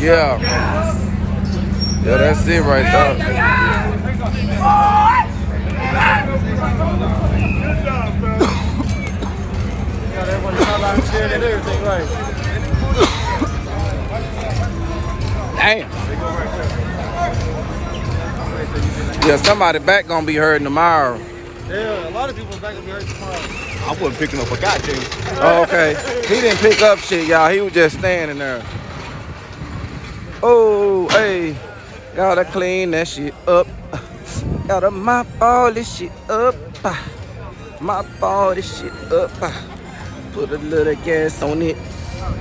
Yeah. Yeah, that's it right there. Damn. Yeah, somebody back gonna be hurting tomorrow. Yeah, a lot of people's back gonna be hurt tomorrow. I wasn't picking up a goddamn. Oh, okay. He didn't pick up shit, y'all. He was just standing there. Oh, hey. Gotta clean that shit up. Gotta mop all this shit up. Mop all this shit up. Put a little gas on it.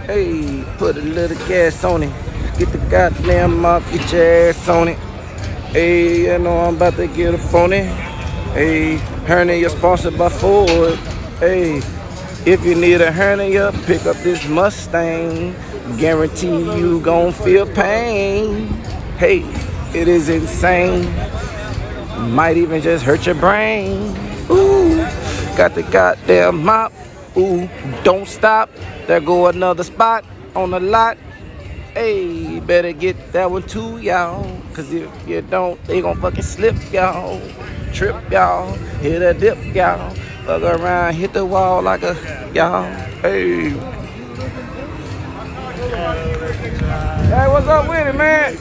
Hey, put a little gas on it. Get the goddamn mop, get your ass on it. Hey, you know I'm about to get up on it. Hey, hernia sponsored by Ford. Hey, if you need a hernia, pick up this Mustang. Guarantee you gon' feel pain. Hey, it is insane. Might even just hurt your brain. Ooh, got the goddamn mop. Ooh, don't stop. There go another spot on the lot. Hey, better get that one too, y'all. Cause if you don't, they gon' fucking slip, y'all. Trip, y'all. Hit a dip, y'all. Fuck around, hit the wall like a, y'all. Hey. Hey, what's up with it, man?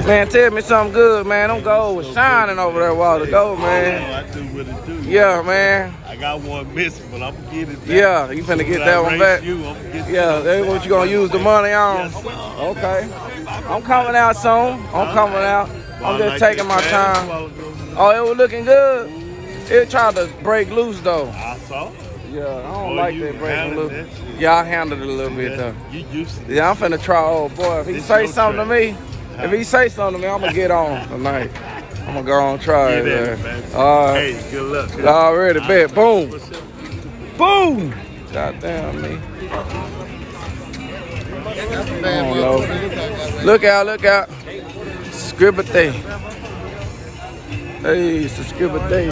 Man, tell me something good, man. Them gold was shining over there a while ago, man. I do what it do. Yeah, man. I got one missing, but I'm gonna get it back. Yeah, you finna get that one back? Yeah, that's what you gonna use the money on? Yes, okay. I'm coming out soon. I'm coming out. I'm just taking my time. Oh, it was looking good. It tried to break loose, though. I saw. Yeah, I don't like that breaking loose. That Yeah, I handled it a little bit, though. You used to. Yeah, I'm finna try, old boy. If he say something to me, I'm gonna get on tonight. I'm gonna go on and try it, man. All right. Hey, good luck. Already, bet. Boom. Boom. Goddamn me. I don't know. Look out, look out. Scribble thing. Hey, it's a scribble thing.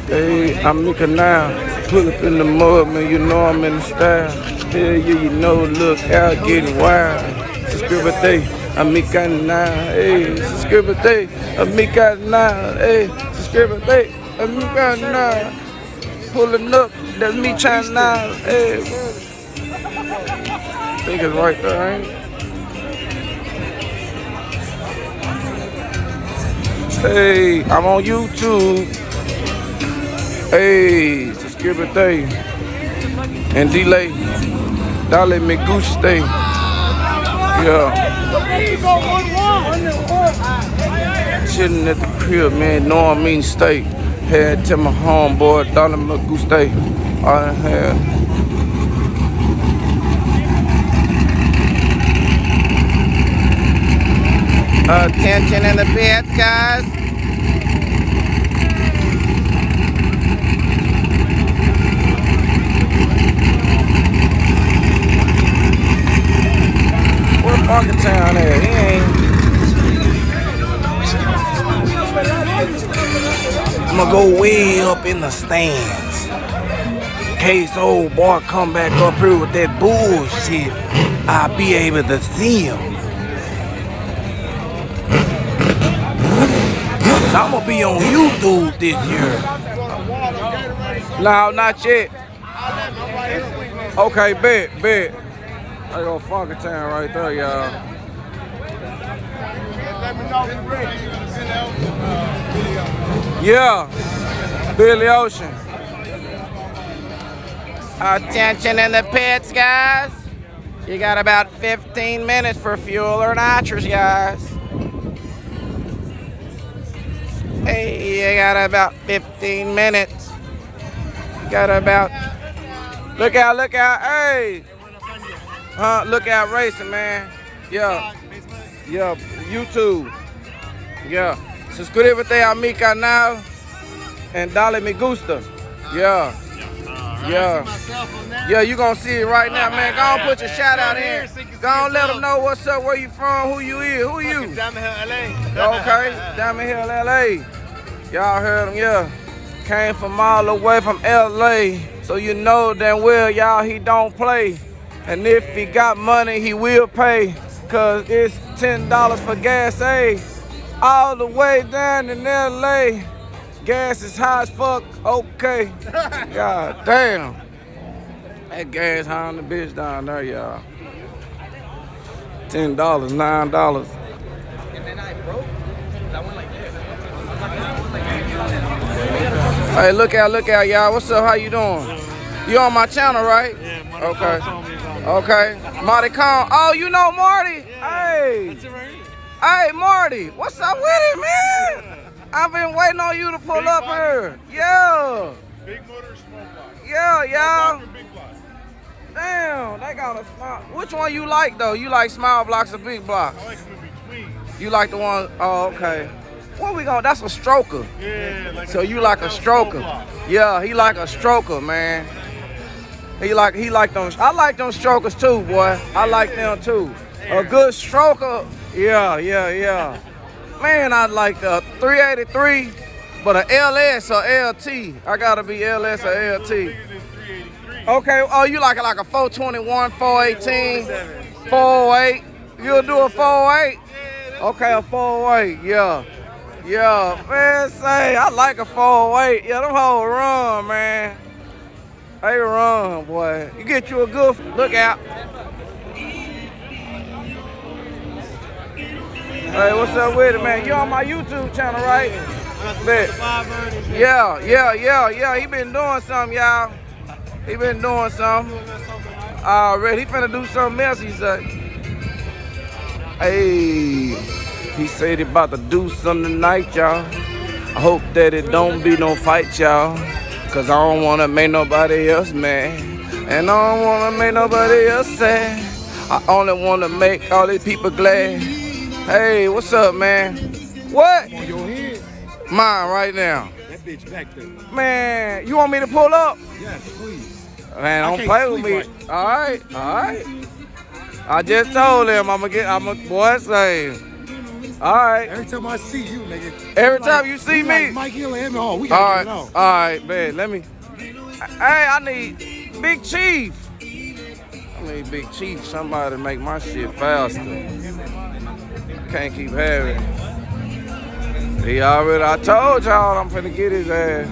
Hey, I'm looking now. Pull up in the mud, man. You know I'm in the style. Hell yeah, you know, look out, getting wild. It's a scribble thing. Amica now, hey, subscribe, Amica now, hey, subscribe, Amica now. Pulling up, that's me trying now, hey. I think it's right there, ain't it? Hey, I'm on YouTube. Hey, subscribe, and delay. Dale me guste. Yeah. Chilling at the crib, man. Know I mean stay. Head to my homeboy, Dollar Maguste. I had. Attention in the bed, guys. Fucking town there, he ain't. I'ma go way up in the stands. In case old boy come back up here with that bullshit, I'll be able to see him. Cause I'ma be on YouTube this year. No, not yet. Okay, bet. I go Funky Town right there, y'all. Let me know when you're ready. Yeah, Billy Ocean. Attention in the pits, guys. You got about 15 minutes for fuel or nitrous, guys. Hey, you got about 15 minutes. Got about. Look out, hey. Look out racing, man. Yeah, YouTube. Yeah. Suscríbete a mi canal and dale me gusta. Yeah. Yeah, you gonna see it right now, man. Go on, put your shout out in. Go on, let them know what's up, where you from, who you is, who you. Diamond Hill, LA. Okay, Diamond Hill, LA. Y'all heard him, yeah. Came from all the way from LA, so you know damn well, y'all, he don't play. And if he got money, he will pay, cause it's $10 for gas, hey. All the way down in LA, gas is high as fuck, okay. God damn. That gas high on the bitch down there, y'all. $10, $9. And then I broke. That went like this. Hey, look out, y'all. What's up? How you doing? You on my channel, right? Yeah, Marty Okay. told me about it. Okay. Marty Kong. Oh, you know Marty? Yeah, Hey. that's it right here. Hey, Marty. What's up with it, man? I've been waiting on you to pull Big up body. here. Yeah. Big motor, small block. Yeah, y'all. Small block or big block? Damn, they got a small. Which one you like, though? You like small blocks or big blocks? I like them in between. You like the one? Oh, okay. What we gonna? That's a stroker. Yeah, like So you like a small stroker? block. Yeah, he like a stroker, man. He like them. I like them strokers too, boy. I like them too. A good stroker. Yeah. Man, I like the 383, but a LS or LT. I gotta be LS or LT. Bigger than 383. Okay. Oh, you like it like a 421, 418, 408. You'll do a 408? Okay, a 408. Yeah, man, say, I like a 408. Yeah, them hoes run, man. They run, boy. You get you a good, look out. Hey, what's up with it, man? You on my YouTube channel, right? Bet. Yeah. He been doing something, y'all. He been doing something. Already, he finna do something else, he said. Hey, he said he about to do something tonight, y'all. I hope that it don't be no fight, y'all. Cause I don't wanna make nobody else mad. And I don't wanna make nobody else sad. I only wanna make all these people glad. Hey, what's up, man? What? On your head. Mine right now. That bitch back there. Man, you want me to pull up? Yes, please. Man, I don't can't play with me. sleep All right. I just told him I'm a boy say. All right. Every time I see you, nigga. Every time you see we me. Like Mike Hill and Emmett Hall. We All gotta right. get it All on. right, man. Let me. Hey, I need Big Chief. I need Big Chief. Somebody to make my shit faster. Can't keep having it. I told y'all I'm finna get his ass.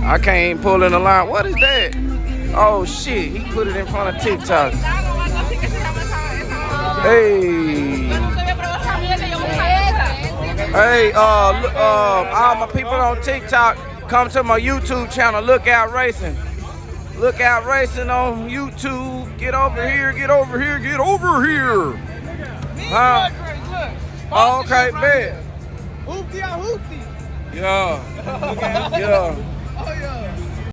I can't even pull in the line. What is that? Oh shit, he put it in front of TikTok. Hey, all my people on TikTok, come to my YouTube channel, Look Out Racing. Look Out Racing on YouTube. Get over here. Huh? Oh, okay, bet. Hoopty. Yeah.